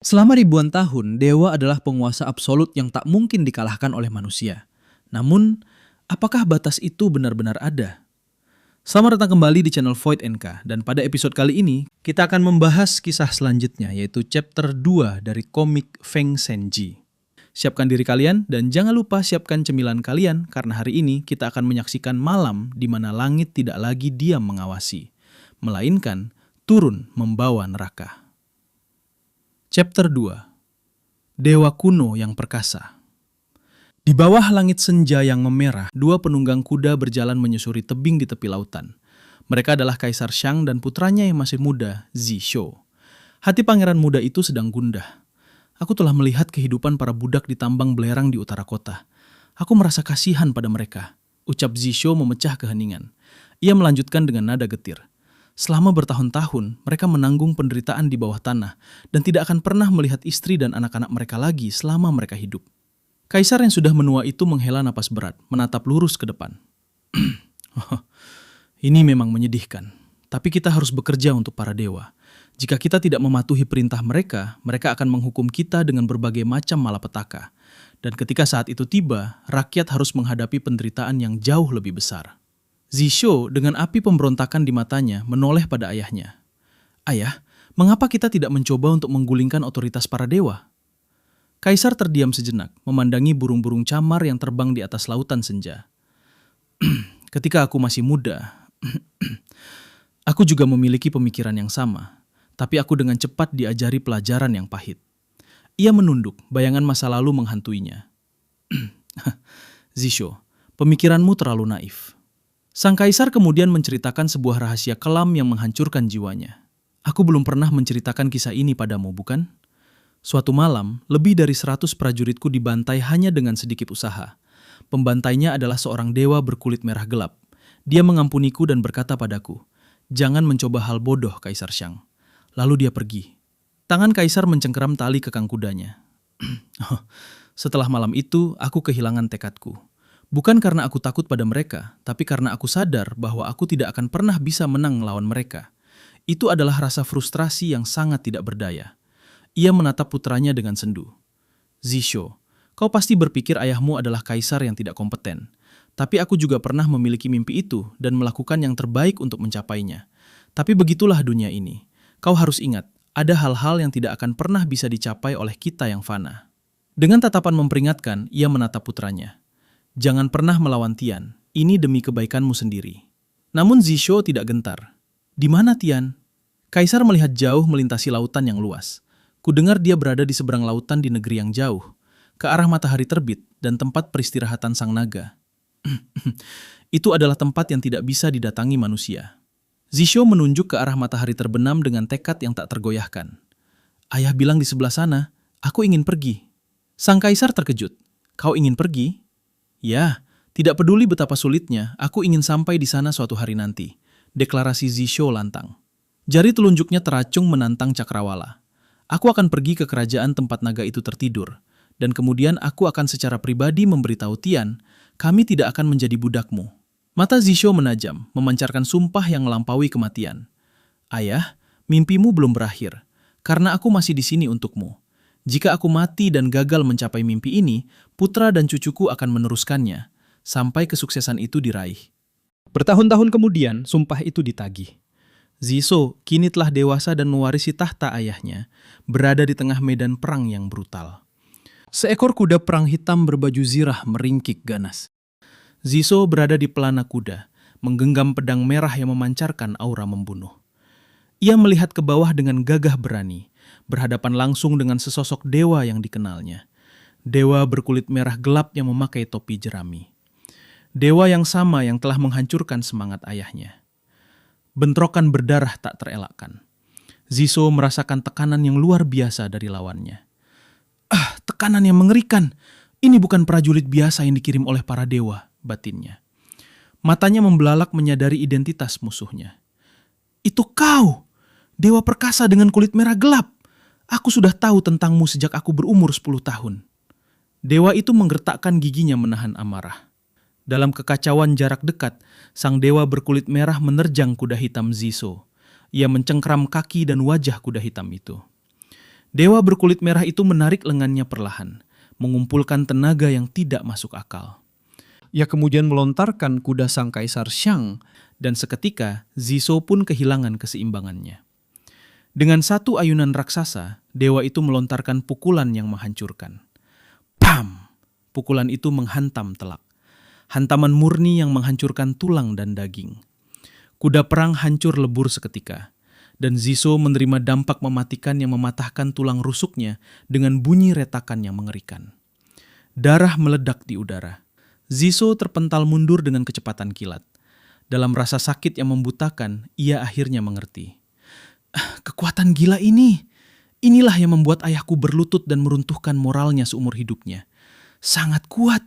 Selama ribuan tahun, dewa adalah penguasa absolut yang tak mungkin dikalahkan oleh manusia. Namun, apakah batas itu benar-benar ada? Selamat datang kembali di channel Void NK, dan pada episode kali ini, kita akan membahas kisah selanjutnya, yaitu chapter 2 dari komik Feng Senji. Siapkan diri kalian, dan jangan lupa siapkan cemilan kalian, karena hari ini kita akan menyaksikan malam di mana langit tidak lagi diam mengawasi, melainkan turun membawa neraka. Chapter 2. Dewa kuno yang perkasa. Di bawah langit senja yang memerah, dua penunggang kuda berjalan menyusuri tebing di tepi lautan. Mereka adalah Kaisar Shang dan putranya yang masih muda, Zisho. Hati pangeran muda itu sedang gundah. Aku telah melihat kehidupan para budak di tambang belerang di utara kota. Aku merasa kasihan pada mereka, ucap Zisho memecah keheningan. Ia melanjutkan dengan nada getir. Selama bertahun-tahun, mereka menanggung penderitaan di bawah tanah dan tidak akan pernah melihat istri dan anak-anak mereka lagi selama mereka hidup. Kaisar yang sudah menua itu menghela napas berat, menatap lurus ke depan. Ini memang menyedihkan, tapi kita harus bekerja untuk para dewa. Jika kita tidak mematuhi perintah mereka, mereka akan menghukum kita dengan berbagai macam malapetaka. Dan ketika saat itu tiba, rakyat harus menghadapi penderitaan yang jauh lebih besar. Zisho dengan api pemberontakan di matanya menoleh pada ayahnya. Ayah, mengapa kita tidak mencoba untuk menggulingkan otoritas para dewa? Kaisar terdiam sejenak, memandangi burung-burung camar yang terbang di atas lautan senja. Ketika aku masih muda, aku juga memiliki pemikiran yang sama, tapi aku dengan cepat diajari pelajaran yang pahit. Ia menunduk, bayangan masa lalu menghantuinya. Zisho, pemikiranmu terlalu naif. Sang kaisar kemudian menceritakan sebuah rahasia kelam yang menghancurkan jiwanya. Aku belum pernah menceritakan kisah ini padamu, bukan? Suatu malam, lebih dari 100 prajuritku dibantai hanya dengan sedikit usaha. Pembantainya adalah seorang dewa berkulit merah gelap. Dia mengampuniku dan berkata padaku, "Jangan mencoba hal bodoh, Kaisar Shang." Lalu dia pergi. Tangan kaisar mencengkeram tali kekang kudanya. Setelah malam itu, aku kehilangan tekadku. Bukan karena aku takut pada mereka, tapi karena aku sadar bahwa aku tidak akan pernah bisa menang melawan mereka. Itu adalah rasa frustrasi yang sangat tidak berdaya. Ia menatap putranya dengan sendu. Zisho, kau pasti berpikir ayahmu adalah kaisar yang tidak kompeten. Tapi aku juga pernah memiliki mimpi itu dan melakukan yang terbaik untuk mencapainya. Tapi begitulah dunia ini. Kau harus ingat, ada hal-hal yang tidak akan pernah bisa dicapai oleh kita yang fana. Dengan tatapan memperingatkan, ia menatap putranya. Jangan pernah melawan Tian, ini demi kebaikanmu sendiri. Namun Zisho tidak gentar. Di mana Tian? Kaisar melihat jauh melintasi lautan yang luas. Kudengar dia berada di seberang lautan di negeri yang jauh, ke arah matahari terbit dan tempat peristirahatan sang naga. Itu adalah tempat yang tidak bisa didatangi manusia. Zisho menunjuk ke arah matahari terbenam dengan tekad yang tak tergoyahkan. Ayah bilang di sebelah sana, aku ingin pergi. Sang kaisar terkejut. Kau ingin pergi? Ya, tidak peduli betapa sulitnya, aku ingin sampai di sana suatu hari nanti. Deklarasi Zisho lantang. Jari telunjuknya teracung menantang cakrawala. Aku akan pergi ke kerajaan tempat naga itu tertidur. Dan kemudian aku akan secara pribadi memberitahu Tian, kami tidak akan menjadi budakmu. Mata Zisho menajam, memancarkan sumpah yang melampaui kematian. Ayah, mimpimu belum berakhir, karena aku masih di sini untukmu. Jika aku mati dan gagal mencapai mimpi ini, putra dan cucuku akan meneruskannya, sampai kesuksesan itu diraih. Bertahun-tahun kemudian, sumpah itu ditagih. Zisho kini telah dewasa dan mewarisi tahta ayahnya, berada di tengah medan perang yang brutal. Seekor kuda perang hitam berbaju zirah meringkik ganas. Zisho berada di pelana kuda, menggenggam pedang merah yang memancarkan aura membunuh. Ia melihat ke bawah dengan gagah berani, berhadapan langsung dengan sesosok dewa yang dikenalnya. Dewa berkulit merah gelap yang memakai topi jerami. Dewa yang sama yang telah menghancurkan semangat ayahnya. Bentrokan berdarah tak terelakkan. Zisho merasakan tekanan yang luar biasa dari lawannya. Tekanan yang mengerikan. Ini bukan prajurit biasa yang dikirim oleh para dewa, batinnya. Matanya membelalak menyadari identitas musuhnya. Itu kau, dewa perkasa dengan kulit merah gelap. Aku sudah tahu tentangmu sejak aku berumur 10 tahun. Dewa itu menggertakkan giginya menahan amarah. Dalam kekacauan jarak dekat, sang dewa berkulit merah menerjang kuda hitam Zisho. Ia mencengkram kaki dan wajah kuda hitam itu. Dewa berkulit merah itu menarik lengannya perlahan, mengumpulkan tenaga yang tidak masuk akal. Ia kemudian melontarkan kuda sang kaisar Shang. Dan seketika, Ziso pun kehilangan keseimbangannya. Dengan satu ayunan raksasa, dewa itu melontarkan pukulan yang menghancurkan. Pam! Pukulan itu menghantam telak. Hantaman murni yang menghancurkan tulang dan daging. Kuda perang hancur lebur seketika. Dan Ziso menerima dampak mematikan yang mematahkan tulang rusuknya dengan bunyi retakan yang mengerikan. Darah meledak di udara. Ziso terpental mundur dengan kecepatan kilat. Dalam rasa sakit yang membutakan, ia akhirnya mengerti. Kekuatan gila ini, inilah yang membuat ayahku berlutut dan meruntuhkan moralnya seumur hidupnya. Sangat kuat.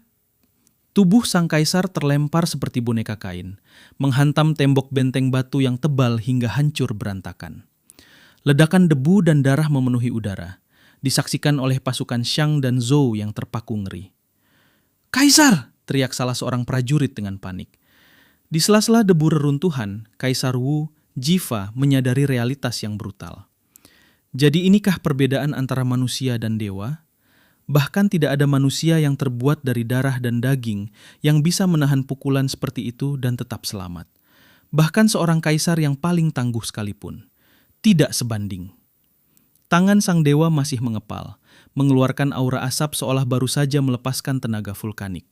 Tubuh sang kaisar terlempar seperti boneka kain, menghantam tembok benteng batu yang tebal hingga hancur berantakan. Ledakan debu dan darah memenuhi udara, disaksikan oleh pasukan Shang dan Zhou yang terpaku ngeri. "Kaisar!" teriak salah seorang prajurit dengan panik. Di sela-sela debu reruntuhan, Kaisar Wu, Jiva menyadari realitas yang brutal. Jadi inikah perbedaan antara manusia dan dewa? Bahkan tidak ada manusia yang terbuat dari darah dan daging yang bisa menahan pukulan seperti itu dan tetap selamat. Bahkan seorang kaisar yang paling tangguh sekalipun. Tidak sebanding. Tangan sang dewa masih mengepal, mengeluarkan aura asap seolah baru saja melepaskan tenaga vulkanik.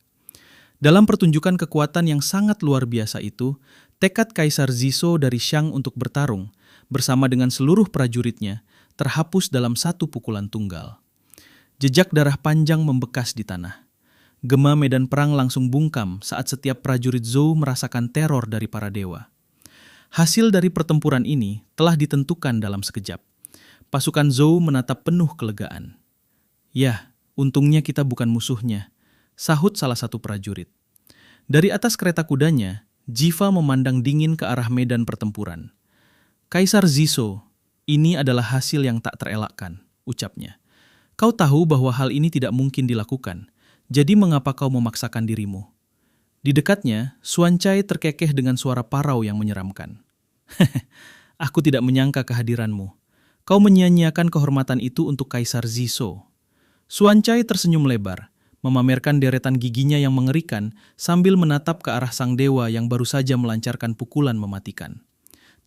Dalam pertunjukan kekuatan yang sangat luar biasa itu, tekad Kaisar Ziso dari Shang untuk bertarung, bersama dengan seluruh prajuritnya, terhapus dalam satu pukulan tunggal. Jejak darah panjang membekas di tanah. Gema medan perang langsung bungkam saat setiap prajurit Zhou merasakan teror dari para dewa. Hasil dari pertempuran ini telah ditentukan dalam sekejap. Pasukan Zhou menatap penuh kelegaan. "Ya, untungnya kita bukan musuhnya," sahut salah satu prajurit. Dari atas kereta kudanya, Jiva memandang dingin ke arah medan pertempuran. "Kaisar Ziso, ini adalah hasil yang tak terelakkan," ucapnya. "Kau tahu bahwa hal ini tidak mungkin dilakukan, jadi mengapa kau memaksakan dirimu?" Di dekatnya, Xuanzai terkekeh dengan suara parau yang menyeramkan. "Aku tidak menyangka kehadiranmu. Kau menyia-nyiakan kehormatan itu untuk Kaisar Ziso." Xuanzai tersenyum lebar, memamerkan deretan giginya yang mengerikan sambil menatap ke arah sang dewa yang baru saja melancarkan pukulan mematikan.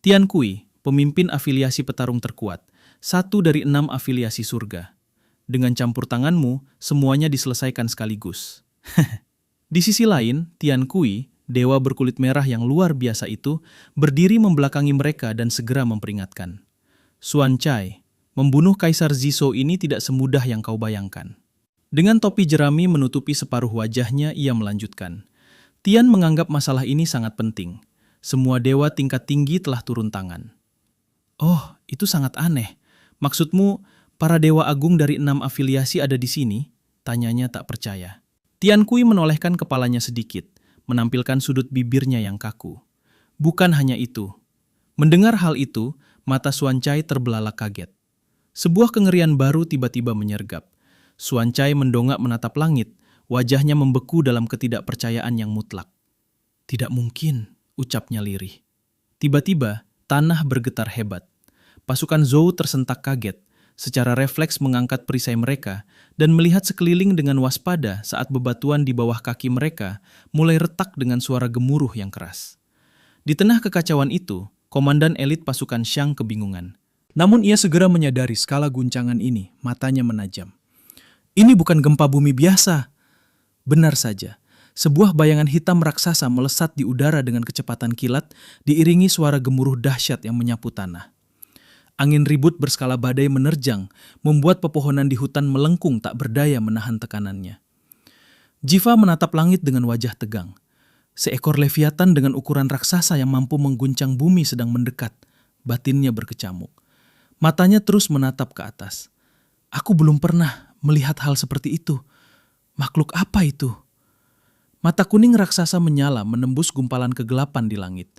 "Tian Kui, pemimpin afiliasi petarung terkuat, 1 dari 6 afiliasi surga. Dengan campur tanganmu, semuanya diselesaikan sekaligus." Di sisi lain, Tian Kui, dewa berkulit merah yang luar biasa itu, berdiri membelakangi mereka dan segera memperingatkan. "Xuanzai, membunuh Kaisar Ziso ini tidak semudah yang kau bayangkan." Dengan topi jerami menutupi separuh wajahnya, ia melanjutkan. "Tian menganggap masalah ini sangat penting. Semua dewa tingkat tinggi telah turun tangan." "Oh, itu sangat aneh. Maksudmu, para dewa agung dari 6 afiliasi ada di sini?" tanyanya tak percaya. Tian Kui menolehkan kepalanya sedikit, menampilkan sudut bibirnya yang kaku. "Bukan hanya itu." Mendengar hal itu, mata Xuanzai terbelalak kaget. Sebuah kengerian baru tiba-tiba menyergap. Xuanzai mendongak menatap langit, wajahnya membeku dalam ketidakpercayaan yang mutlak. "Tidak mungkin," ucapnya lirih. Tiba-tiba, tanah bergetar hebat. Pasukan Zhou tersentak kaget, secara refleks mengangkat perisai mereka dan melihat sekeliling dengan waspada saat bebatuan di bawah kaki mereka mulai retak dengan suara gemuruh yang keras. Di tengah kekacauan itu, komandan elit pasukan Shang kebingungan. Namun ia segera menyadari skala guncangan ini, matanya menajam. "Ini bukan gempa bumi biasa." Benar saja, sebuah bayangan hitam raksasa melesat di udara dengan kecepatan kilat, diiringi suara gemuruh dahsyat yang menyapu tanah. Angin ribut berskala badai menerjang, membuat pepohonan di hutan melengkung tak berdaya menahan tekanannya. Jiva menatap langit dengan wajah tegang. Seekor leviatan dengan ukuran raksasa yang mampu mengguncang bumi sedang mendekat, batinnya berkecamuk. Matanya terus menatap ke atas. "Aku belum pernah melihat hal seperti itu. Makhluk apa itu?" Mata kuning raksasa menyala menembus gumpalan kegelapan di langit.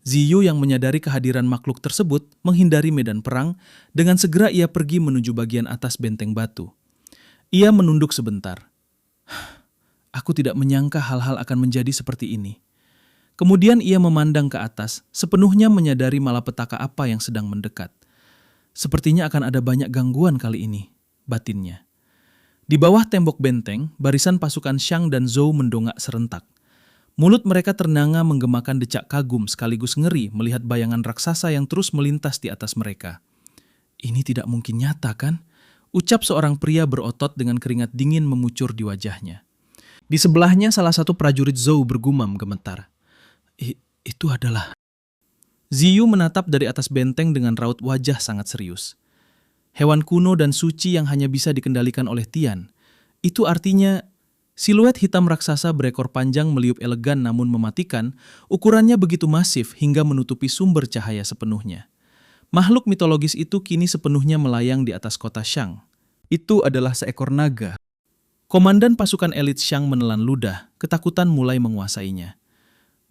Ziyu yang menyadari kehadiran makhluk tersebut menghindari medan perang, dengan segera ia pergi menuju bagian atas benteng batu. Ia menunduk sebentar. "Aku tidak menyangka hal-hal akan menjadi seperti ini." Kemudian ia memandang ke atas, sepenuhnya menyadari malapetaka apa yang sedang mendekat. Sepertinya akan ada banyak gangguan kali ini, batinnya. Di bawah tembok benteng, barisan pasukan Xiang dan Zhou mendongak serentak. Mulut mereka ternanga menggemakan decak kagum sekaligus ngeri melihat bayangan raksasa yang terus melintas di atas mereka. Ini tidak mungkin nyata, kan? Ucap seorang pria berotot dengan keringat dingin memucur di wajahnya. Di sebelahnya salah satu prajurit Zhou bergumam gemetar. Itu adalah... Ziyu menatap dari atas benteng dengan raut wajah sangat serius. Hewan kuno dan suci yang hanya bisa dikendalikan oleh Tian. Itu artinya siluet hitam raksasa berekor panjang meliup elegan namun mematikan, ukurannya begitu masif hingga menutupi sumber cahaya sepenuhnya. Makhluk mitologis itu kini sepenuhnya melayang di atas kota Xiang. Itu adalah seekor naga. Komandan pasukan elit Xiang menelan ludah, ketakutan mulai menguasainya.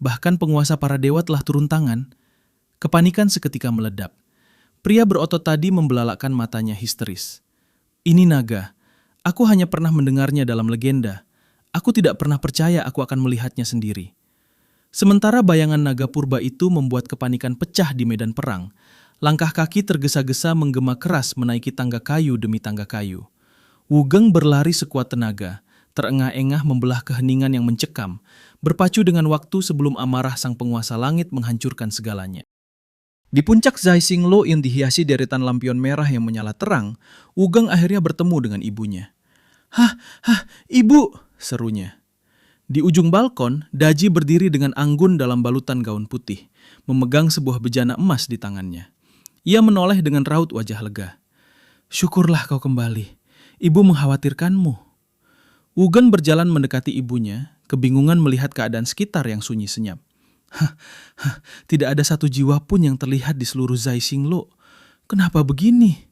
Bahkan penguasa para dewa telah turun tangan. Kepanikan seketika meledap. Pria berotot tadi membelalakkan matanya histeris. Ini naga. Aku hanya pernah mendengarnya dalam legenda. Aku tidak pernah percaya aku akan melihatnya sendiri. Sementara bayangan naga purba itu membuat kepanikan pecah di medan perang. Langkah kaki tergesa-gesa menggema keras menaiki tangga kayu demi tangga kayu. Wugeng berlari sekuat tenaga, terengah-engah membelah keheningan yang mencekam, berpacu dengan waktu sebelum amarah sang penguasa langit menghancurkan segalanya. Di puncak Zai Xinglo yang dihiasi deretan lampion merah yang menyala terang, Wugeng akhirnya bertemu dengan ibunya. Hah, ibu, serunya. Di ujung balkon, Daji berdiri dengan anggun dalam balutan gaun putih, memegang sebuah bejana emas di tangannya. Ia menoleh dengan raut wajah lega. Syukurlah kau kembali. Ibu mengkhawatirkanmu. Wugeng berjalan mendekati ibunya, kebingungan melihat keadaan sekitar yang sunyi senyap. Tidak ada satu jiwa pun yang terlihat di seluruh Zai Xinglo. Kenapa begini?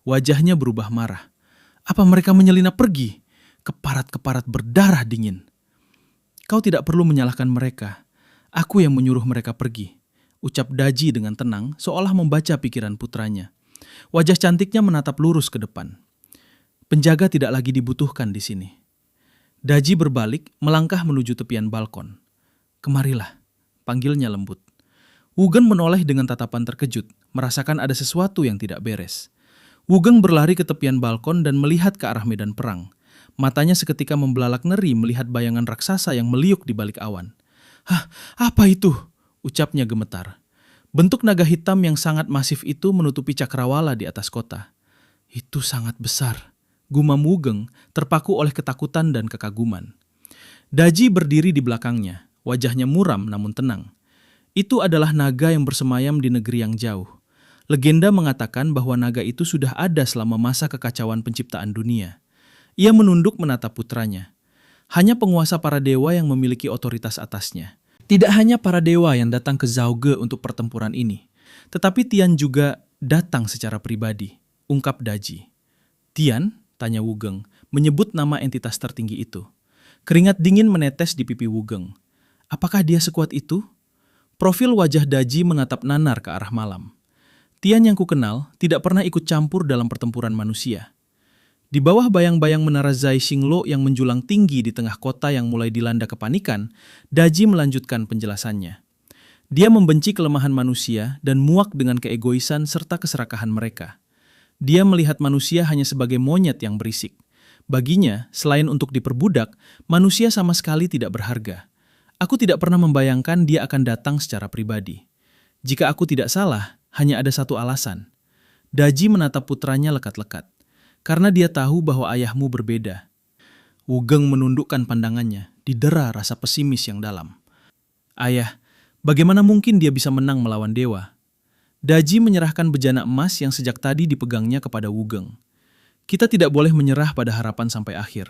Wajahnya berubah marah. Apa mereka menyelinap pergi? Keparat-keparat berdarah dingin. Kau tidak perlu menyalahkan mereka. Aku yang menyuruh mereka pergi. Ucap Daji dengan tenang, seolah membaca pikiran putranya. Wajah cantiknya menatap lurus ke depan. Penjaga tidak lagi dibutuhkan di sini. Daji berbalik, melangkah menuju tepian balkon. Kemarilah. Panggilnya lembut. Wugeng menoleh dengan tatapan terkejut, merasakan ada sesuatu yang tidak beres. Wugeng berlari ke tepian balkon dan melihat ke arah medan perang. Matanya seketika membelalak ngeri melihat bayangan raksasa yang meliuk di balik awan. Hah, apa itu? Ucapnya gemetar. Bentuk naga hitam yang sangat masif itu menutupi cakrawala di atas kota. Itu sangat besar, gumam Wugeng, terpaku oleh ketakutan dan kekaguman. Daji berdiri di belakangnya. Wajahnya muram namun tenang. Itu adalah naga yang bersemayam di negeri yang jauh. Legenda mengatakan bahwa naga itu sudah ada selama masa kekacauan penciptaan dunia. Ia menunduk menatap putranya. Hanya penguasa para dewa yang memiliki otoritas atasnya. Tidak hanya para dewa yang datang ke Zauge untuk pertempuran ini, tetapi Tian juga datang secara pribadi, ungkap Daji. Tian? Tanya Wugeng, menyebut nama entitas tertinggi itu. Keringat dingin menetes di pipi Wugeng. Apakah dia sekuat itu? Profil wajah Daji menatap nanar ke arah malam. Tian yang kukenal tidak pernah ikut campur dalam pertempuran manusia. Di bawah bayang-bayang menara Zai Xinglo yang menjulang tinggi di tengah kota yang mulai dilanda kepanikan, Daji melanjutkan penjelasannya. Dia membenci kelemahan manusia dan muak dengan keegoisan serta keserakahan mereka. Dia melihat manusia hanya sebagai monyet yang berisik. Baginya, selain untuk diperbudak, manusia sama sekali tidak berharga. Aku tidak pernah membayangkan dia akan datang secara pribadi. Jika aku tidak salah, hanya ada satu alasan. Daji menatap putranya lekat-lekat. Karena dia tahu bahwa ayahmu berbeda. Wugeng menundukkan pandangannya, didera rasa pesimis yang dalam. Ayah, bagaimana mungkin dia bisa menang melawan dewa? Daji menyerahkan bejana emas yang sejak tadi dipegangnya kepada Wugeng. Kita tidak boleh menyerah pada harapan sampai akhir.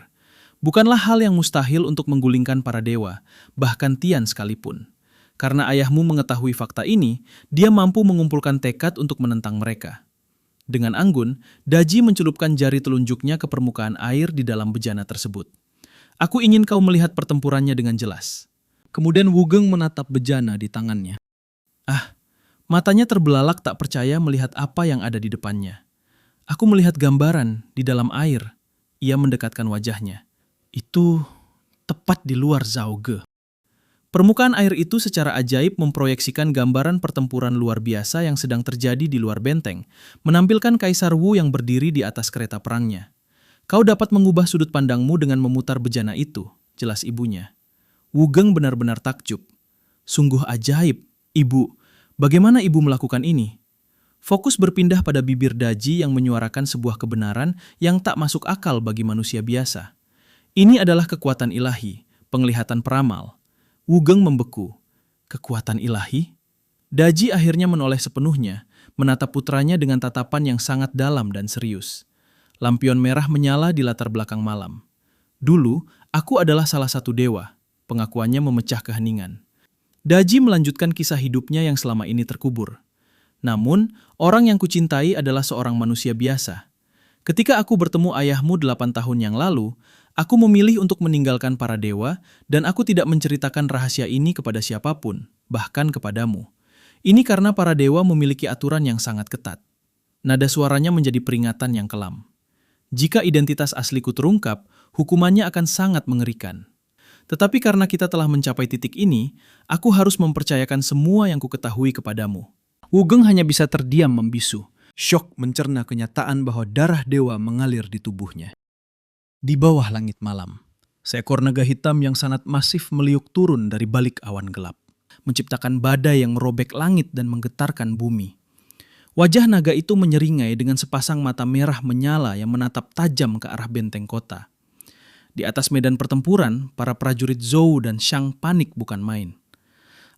Bukanlah hal yang mustahil untuk menggulingkan para dewa, bahkan Tian sekalipun. Karena ayahmu mengetahui fakta ini, dia mampu mengumpulkan tekad untuk menentang mereka. Dengan anggun, Daji mencelupkan jari telunjuknya ke permukaan air di dalam bejana tersebut. Aku ingin kau melihat pertempurannya dengan jelas. Kemudian Wugeng menatap bejana di tangannya. Matanya terbelalak tak percaya melihat apa yang ada di depannya. Aku melihat gambaran di dalam air. Ia mendekatkan wajahnya. Itu tepat di luar Zauge. Permukaan air itu secara ajaib memproyeksikan gambaran pertempuran luar biasa yang sedang terjadi di luar benteng, menampilkan Kaisar Wu yang berdiri di atas kereta perangnya. Kau dapat mengubah sudut pandangmu dengan memutar bejana itu, jelas ibunya. Wugeng benar-benar takjub. Sungguh ajaib, ibu. Bagaimana ibu melakukan ini? Fokus berpindah pada bibir Daji yang menyuarakan sebuah kebenaran yang tak masuk akal bagi manusia biasa. Ini adalah kekuatan ilahi, penglihatan peramal. Wugeng membeku. Kekuatan ilahi? Daji akhirnya menoleh sepenuhnya, menatap putranya dengan tatapan yang sangat dalam dan serius. Lampion merah menyala di latar belakang malam. Dulu, aku adalah salah satu dewa. Pengakuannya memecah keheningan. Daji melanjutkan kisah hidupnya yang selama ini terkubur. Namun, orang yang kucintai adalah seorang manusia biasa. Ketika aku bertemu ayahmu 8 tahun yang lalu, aku memilih untuk meninggalkan para dewa dan aku tidak menceritakan rahasia ini kepada siapapun, bahkan kepadamu. Ini karena para dewa memiliki aturan yang sangat ketat. Nada suaranya menjadi peringatan yang kelam. Jika identitas asliku terungkap, hukumannya akan sangat mengerikan. Tetapi karena kita telah mencapai titik ini, aku harus mempercayakan semua yang kuketahui kepadamu. Wugeng hanya bisa terdiam membisu. Syok mencerna kenyataan bahwa darah dewa mengalir di tubuhnya. Di bawah langit malam, seekor naga hitam yang sangat masif meliuk turun dari balik awan gelap, menciptakan badai yang merobek langit dan menggetarkan bumi. Wajah naga itu menyeringai dengan sepasang mata merah menyala yang menatap tajam ke arah benteng kota. Di atas medan pertempuran, para prajurit Zhou dan Shang panik bukan main.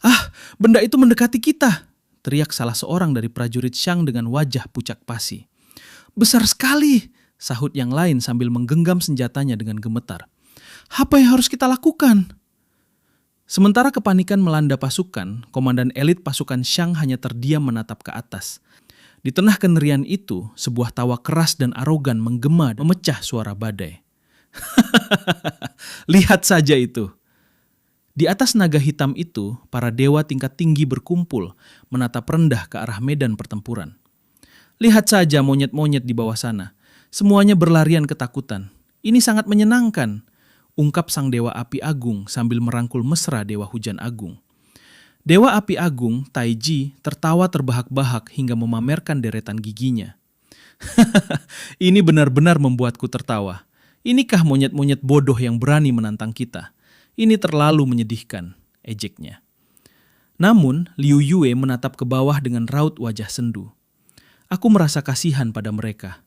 "Ah, benda itu mendekati kita!" teriak salah seorang dari prajurit Shang dengan wajah pucat pasi. "Besar sekali!" sahut yang lain sambil menggenggam senjatanya dengan gemetar. "Apa yang harus kita lakukan?" Sementara kepanikan melanda pasukan, komandan elit pasukan Shang hanya terdiam menatap ke atas. Di tengah kengerian itu, sebuah tawa keras dan arogan menggema dan memecah suara badai. Lihat saja itu. Di atas naga hitam itu, para dewa tingkat tinggi berkumpul, menatap rendah ke arah medan pertempuran. Lihat saja monyet-monyet di bawah sana. Semuanya berlarian ketakutan. Ini sangat menyenangkan, ungkap sang dewa api agung sambil merangkul mesra dewa hujan agung. Dewa api agung, Taiji, tertawa terbahak-bahak hingga memamerkan deretan giginya. Ini benar-benar membuatku tertawa. Inikah monyet-monyet bodoh yang berani menantang kita? Ini terlalu menyedihkan, ejeknya. Namun, Liu Yue menatap ke bawah dengan raut wajah sendu. Aku merasa kasihan pada mereka.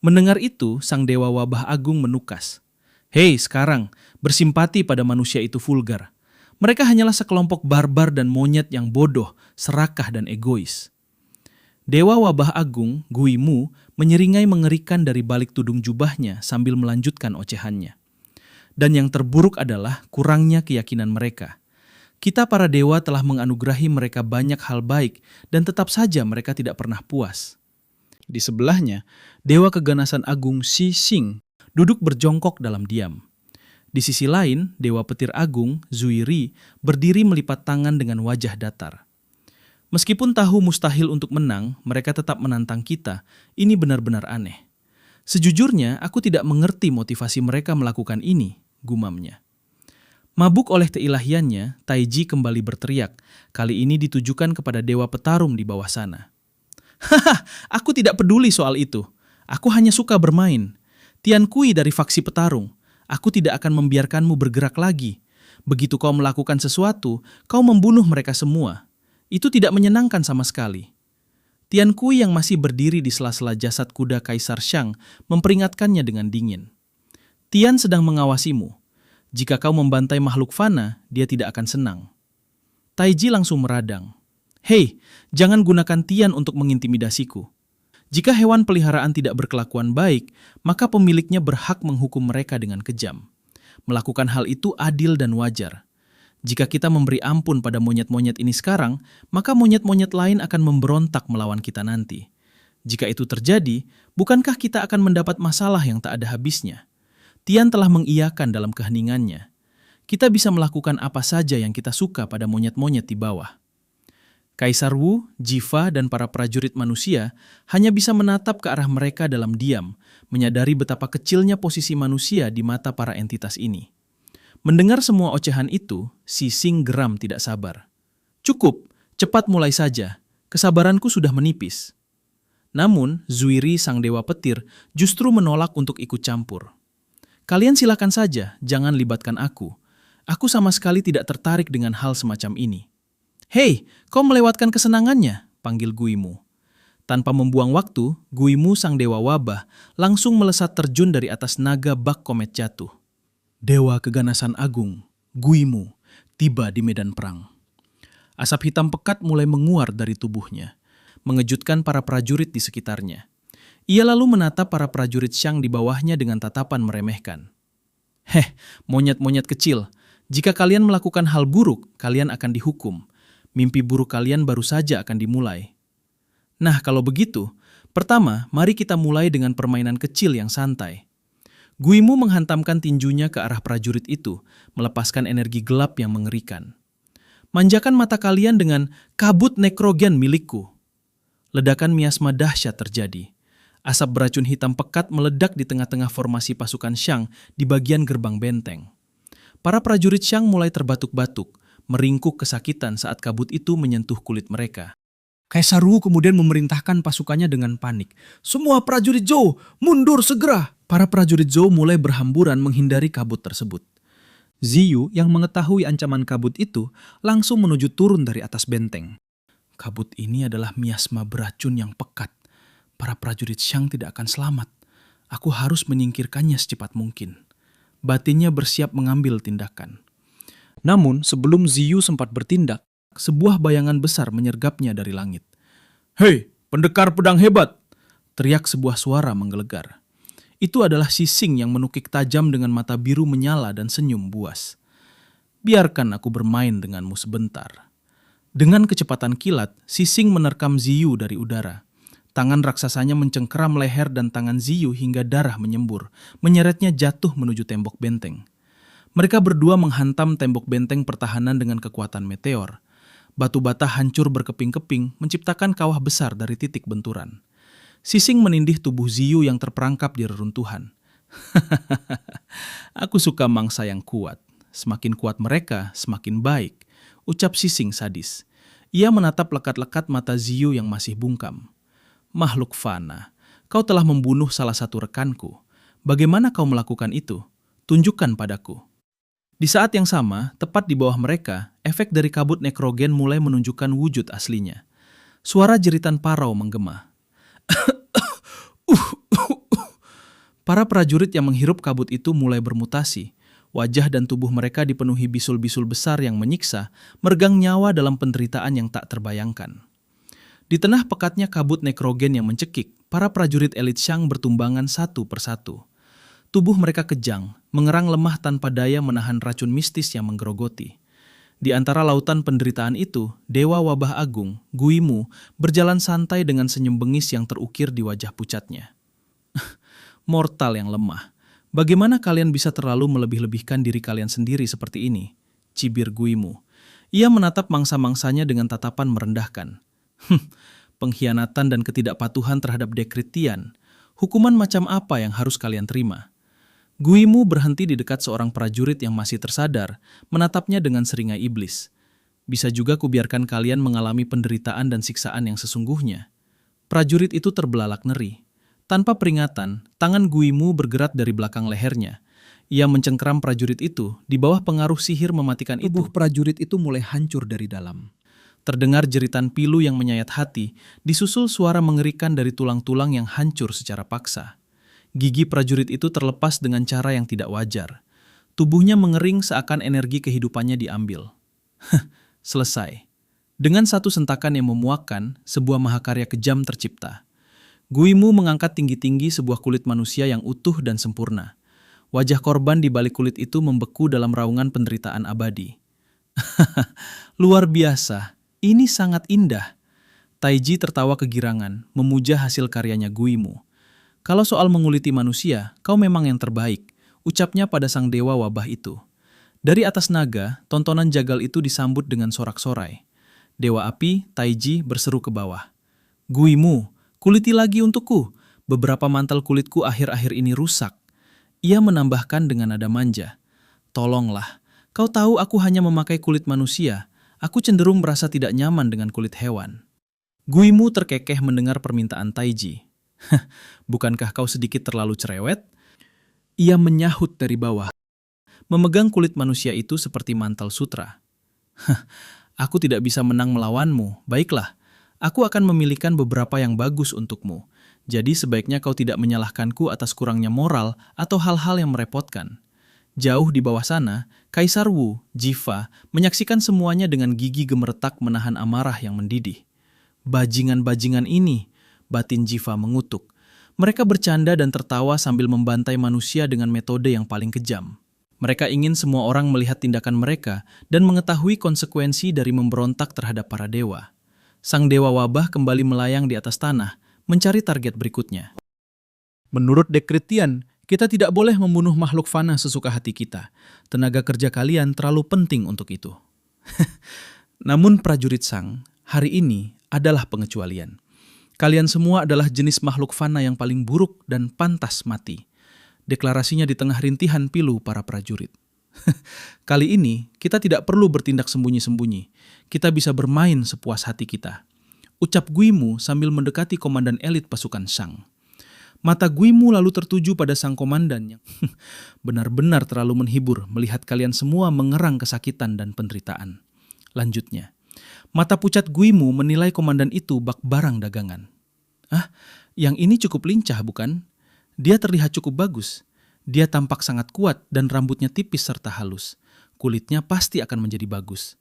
Mendengar itu, sang dewa wabah agung menukas. Hei, sekarang, bersimpati pada manusia itu vulgar. Mereka hanyalah sekelompok barbar dan monyet yang bodoh, serakah dan egois. Dewa wabah agung, Gui Mu, menyeringai mengerikan dari balik tudung jubahnya sambil melanjutkan ocehannya. Dan yang terburuk adalah kurangnya keyakinan mereka. Kita para dewa telah menganugerahi mereka banyak hal baik dan tetap saja mereka tidak pernah puas. Di sebelahnya, dewa keganasan agung Xi Xing duduk berjongkok dalam diam. Di sisi lain, dewa petir agung Zui Ri berdiri melipat tangan dengan wajah datar. Meskipun tahu mustahil untuk menang, mereka tetap menantang kita. Ini benar-benar aneh. Sejujurnya, aku tidak mengerti motivasi mereka melakukan ini, gumamnya. Mabuk oleh keilahiannya, Taiji kembali berteriak, kali ini ditujukan kepada dewa petarung di bawah sana. Haha, aku tidak peduli soal itu. Aku hanya suka bermain. Tian Kui dari faksi petarung. Aku tidak akan membiarkanmu bergerak lagi. Begitu kau melakukan sesuatu, kau membunuh mereka semua. Itu tidak menyenangkan sama sekali. Tian Kui yang masih berdiri di sela-sela jasad kuda Kaisar Shang memperingatkannya dengan dingin. Tian sedang mengawasimu. Jika kau membantai makhluk fana, dia tidak akan senang. Taiji langsung meradang. Hei, jangan gunakan Tian untuk mengintimidasiku. Jika hewan peliharaan tidak berkelakuan baik, maka pemiliknya berhak menghukum mereka dengan kejam. Melakukan hal itu adil dan wajar. Jika kita memberi ampun pada monyet-monyet ini sekarang, maka monyet-monyet lain akan memberontak melawan kita nanti. Jika itu terjadi, bukankah kita akan mendapat masalah yang tak ada habisnya? Tian telah mengiyakan dalam keheningannya. Kita bisa melakukan apa saja yang kita suka pada monyet-monyet di bawah. Kaisar Wu, Jiva, dan para prajurit manusia hanya bisa menatap ke arah mereka dalam diam, menyadari betapa kecilnya posisi manusia di mata para entitas ini. Mendengar semua ocehan itu, Sising geram tidak sabar. Cukup, cepat mulai saja. Kesabaranku sudah menipis. Namun, Zuiri sang dewa petir justru menolak untuk ikut campur. Kalian silakan saja, jangan libatkan aku. Aku sama sekali tidak tertarik dengan hal semacam ini. Hei, kau melewatkan kesenangannya, panggil Guimu. Tanpa membuang waktu, Guimu sang dewa wabah langsung melesat terjun dari atas naga bak komet jatuh. Dewa keganasan agung, Guimu, tiba di medan perang. Asap hitam pekat mulai menguar dari tubuhnya, mengejutkan para prajurit di sekitarnya. Ia lalu menatap para prajurit Xiang di bawahnya dengan tatapan meremehkan. Monyet-monyet kecil, jika kalian melakukan hal buruk, kalian akan dihukum. Mimpi buruk kalian baru saja akan dimulai. Nah, kalau begitu, pertama, mari kita mulai dengan permainan kecil yang santai. Guimu menghantamkan tinjunya ke arah prajurit itu, melepaskan energi gelap yang mengerikan. Manjakan mata kalian dengan kabut nekrogen milikku. Ledakan miasma dahsyat terjadi. Asap beracun hitam pekat meledak di tengah-tengah formasi pasukan Xiang di bagian gerbang benteng. Para prajurit Xiang mulai terbatuk-batuk, meringkuk kesakitan saat kabut itu menyentuh kulit mereka. Kaisar Wu kemudian memerintahkan pasukannya dengan panik. Semua prajurit Zhou, mundur segera! Para prajurit Zhou mulai berhamburan menghindari kabut tersebut. Ziyu yang mengetahui ancaman kabut itu langsung menuju turun dari atas benteng. Kabut ini adalah miasma beracun yang pekat. Para prajurit Xiang tidak akan selamat. Aku harus menyingkirkannya secepat mungkin. Batinnya bersiap mengambil tindakan. Namun sebelum Ziyu sempat bertindak, sebuah bayangan besar menyergapnya dari langit. Hei, pendekar pedang hebat! Teriak sebuah suara menggelegar. Itu adalah Sising yang menukik tajam dengan mata biru menyala dan senyum buas. Biarkan aku bermain denganmu sebentar. Dengan kecepatan kilat, Sising menerkam Ziyu dari udara. Tangan raksasanya mencengkeram leher dan tangan Ziyu hingga darah menyembur, menyeretnya jatuh menuju tembok benteng. Mereka berdua menghantam tembok benteng pertahanan dengan kekuatan meteor. Batu bata hancur berkeping-keping, menciptakan kawah besar dari titik benturan. Sising menindih tubuh Ziyu yang terperangkap di reruntuhan. Aku suka mangsa yang kuat. Semakin kuat mereka, semakin baik, ucap Sising sadis. Ia menatap lekat-lekat mata Ziyu yang masih bungkam. Makhluk fana, kau telah membunuh salah satu rekanku. Bagaimana kau melakukan itu? Tunjukkan padaku. Di saat yang sama, tepat di bawah mereka, efek dari kabut nekrogen mulai menunjukkan wujud aslinya. Suara jeritan parau menggema. Para prajurit yang menghirup kabut itu mulai bermutasi. Wajah dan tubuh mereka dipenuhi bisul-bisul besar yang menyiksa, meregang nyawa dalam penderitaan yang tak terbayangkan. Di tengah pekatnya kabut nekrogen yang mencekik, para prajurit elit Xiang bertumbangan satu persatu. Tubuh mereka kejang, mengerang lemah tanpa daya menahan racun mistis yang menggerogoti. Di antara lautan penderitaan itu, Dewa Wabah Agung, Guimu, berjalan santai dengan senyum bengis yang terukir di wajah pucatnya. Mortal yang lemah, bagaimana kalian bisa terlalu melebih-lebihkan diri kalian sendiri seperti ini? Cibir Guimu. Ia menatap mangsa-mangsanya dengan tatapan merendahkan. Pengkhianatan dan ketidakpatuhan terhadap dekrit Tian. Hukuman macam apa yang harus kalian terima? Guimu berhenti di dekat seorang prajurit yang masih tersadar, menatapnya dengan seringai iblis. Bisa juga kubiarkan kalian mengalami penderitaan dan siksaan yang sesungguhnya. Prajurit itu terbelalak ngeri. Tanpa peringatan, tangan Guimu bergerak dari belakang lehernya. Ia mencengkeram prajurit itu, di bawah pengaruh sihir mematikan itu. Tubuh prajurit itu mulai hancur dari dalam. Terdengar jeritan pilu yang menyayat hati, disusul suara mengerikan dari tulang-tulang yang hancur secara paksa. Gigi prajurit itu terlepas dengan cara yang tidak wajar. Tubuhnya mengering seakan energi kehidupannya diambil. Selesai. Dengan satu sentakan yang memuakkan, sebuah mahakarya kejam tercipta. Guimu mengangkat tinggi-tinggi sebuah kulit manusia yang utuh dan sempurna. Wajah korban di balik kulit itu membeku dalam raungan penderitaan abadi. Luar biasa, ini sangat indah. Taiji tertawa kegirangan, memuja hasil karyanya Guimu. Kalau soal menguliti manusia, kau memang yang terbaik, ucapnya pada sang dewa wabah itu. Dari atas naga, tontonan jagal itu disambut dengan sorak-sorai. Dewa api, Taiji, berseru ke bawah. Guimu, kuliti lagi untukku. Beberapa mantel kulitku akhir-akhir ini rusak. Ia menambahkan dengan nada manja. Tolonglah, kau tahu aku hanya memakai kulit manusia. Aku cenderung merasa tidak nyaman dengan kulit hewan. Guimu terkekeh mendengar permintaan Taiji. Bukankah kau sedikit terlalu cerewet? Ia menyahut dari bawah, memegang kulit manusia itu seperti mantel sutra. Aku tidak bisa menang melawanmu. Baiklah, aku akan memilihkan beberapa yang bagus untukmu. Jadi sebaiknya kau tidak menyalahkanku atas kurangnya moral atau hal-hal yang merepotkan. Jauh di bawah sana, Kaisar Wu, Jiva, menyaksikan semuanya dengan gigi gemeretak menahan amarah yang mendidih. Bajingan-bajingan ini, batin Jiva mengutuk. Mereka bercanda dan tertawa sambil membantai manusia dengan metode yang paling kejam. Mereka ingin semua orang melihat tindakan mereka dan mengetahui konsekuensi dari memberontak terhadap para dewa. Sang dewa wabah kembali melayang di atas tanah, mencari target berikutnya. Menurut dekret Tian, kita tidak boleh membunuh makhluk fana sesuka hati kita. Tenaga kerja kalian terlalu penting untuk itu. Namun prajurit Sang, hari ini adalah pengecualian. Kalian semua adalah jenis makhluk fana yang paling buruk dan pantas mati. Deklarasinya di tengah rintihan pilu para prajurit. Kali ini, kita tidak perlu bertindak sembunyi-sembunyi. Kita bisa bermain sepuas hati kita. Ucap Guimu sambil mendekati komandan elit pasukan Shang. Mata Guimu lalu tertuju pada sang komandan yang benar-benar terlalu menghibur melihat kalian semua mengerang kesakitan dan penderitaan. Lanjutnya, mata pucat Guimu menilai komandan itu bak barang dagangan. Yang ini cukup lincah bukan? Dia terlihat cukup bagus. Dia tampak sangat kuat dan rambutnya tipis serta halus. Kulitnya pasti akan menjadi bagus.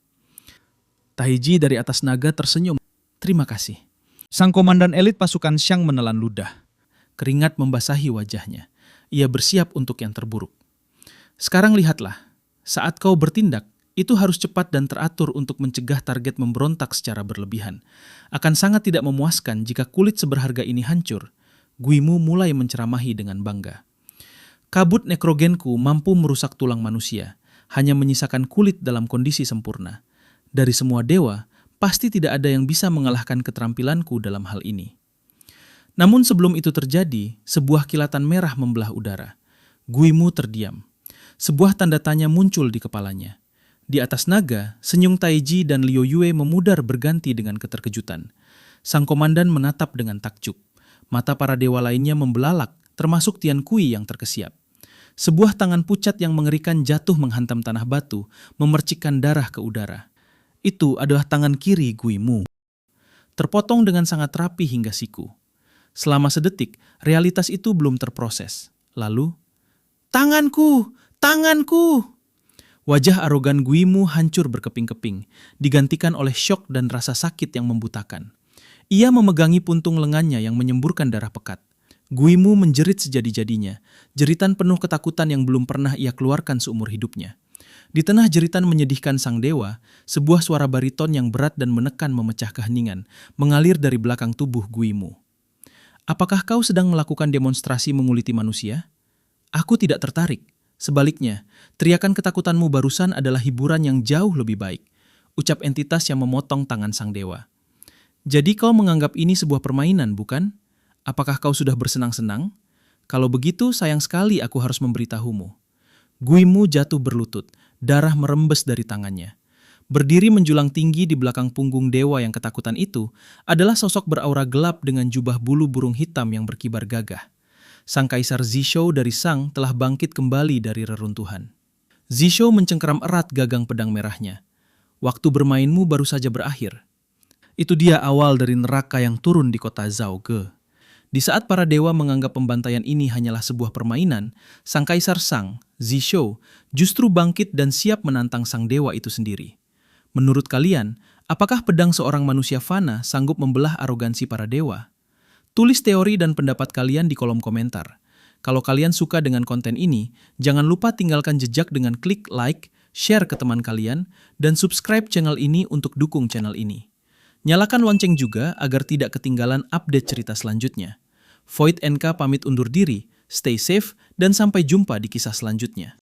Taiji dari atas naga tersenyum. Terima kasih. Sang komandan elit pasukan Shang menelan ludah. Keringat membasahi wajahnya. Ia bersiap untuk yang terburuk. Sekarang lihatlah, saat kau bertindak, itu harus cepat dan teratur untuk mencegah target memberontak secara berlebihan. Akan sangat tidak memuaskan jika kulit seberharga ini hancur. Guimu mulai menceramahi dengan bangga. Kabut nekrogenku mampu merusak tulang manusia, hanya menyisakan kulit dalam kondisi sempurna. Dari semua dewa, pasti tidak ada yang bisa mengalahkan keterampilanku dalam hal ini. Namun sebelum itu terjadi, sebuah kilatan merah membelah udara. Guimu terdiam. Sebuah tanda tanya muncul di kepalanya. Di atas naga, senyum Taiji dan Liu Yue memudar berganti dengan keterkejutan. Sang komandan menatap dengan takjub. Mata para dewa lainnya membelalak, termasuk Tian Kui yang terkesiap. Sebuah tangan pucat yang mengerikan jatuh menghantam tanah batu, memercikkan darah ke udara. Itu adalah tangan kiri Guimu. Terpotong dengan sangat rapi hingga siku. Selama sedetik, realitas itu belum terproses. Lalu, tanganku! Tanganku! Wajah arogan Guimu hancur berkeping-keping, digantikan oleh syok dan rasa sakit yang membutakan. Ia memegangi puntung lengannya yang menyemburkan darah pekat. Guimu menjerit sejadi-jadinya, jeritan penuh ketakutan yang belum pernah ia keluarkan seumur hidupnya. Di tengah jeritan menyedihkan sang dewa, sebuah suara bariton yang berat dan menekan memecah keheningan, mengalir dari belakang tubuh Guimu. Apakah kau sedang melakukan demonstrasi menguliti manusia? Aku tidak tertarik. Sebaliknya, teriakan ketakutanmu barusan adalah hiburan yang jauh lebih baik. Ucap entitas yang memotong tangan sang dewa. Jadi kau menganggap ini sebuah permainan, bukan? Apakah kau sudah bersenang-senang? Kalau begitu, sayang sekali aku harus memberitahumu. Guimu jatuh berlutut, darah merembes dari tangannya. Berdiri menjulang tinggi di belakang punggung dewa yang ketakutan itu adalah sosok beraura gelap dengan jubah bulu burung hitam yang berkibar gagah. Sang Kaisar Zishou dari Shang telah bangkit kembali dari reruntuhan. Zishou mencengkeram erat gagang pedang merahnya. Waktu bermainmu baru saja berakhir. Itu dia awal dari neraka yang turun di kota Zhaoge. Di saat para dewa menganggap pembantaian ini hanyalah sebuah permainan, Sang Kaisar Shang, Zishou, justru bangkit dan siap menantang sang dewa itu sendiri. Menurut kalian, apakah pedang seorang manusia fana sanggup membelah arogansi para dewa? Tulis teori dan pendapat kalian di kolom komentar. Kalau kalian suka dengan konten ini, jangan lupa tinggalkan jejak dengan klik like, share ke teman kalian, dan subscribe channel ini untuk dukung channel ini. Nyalakan lonceng juga agar tidak ketinggalan update cerita selanjutnya. Void NK pamit undur diri, stay safe, dan sampai jumpa di kisah selanjutnya.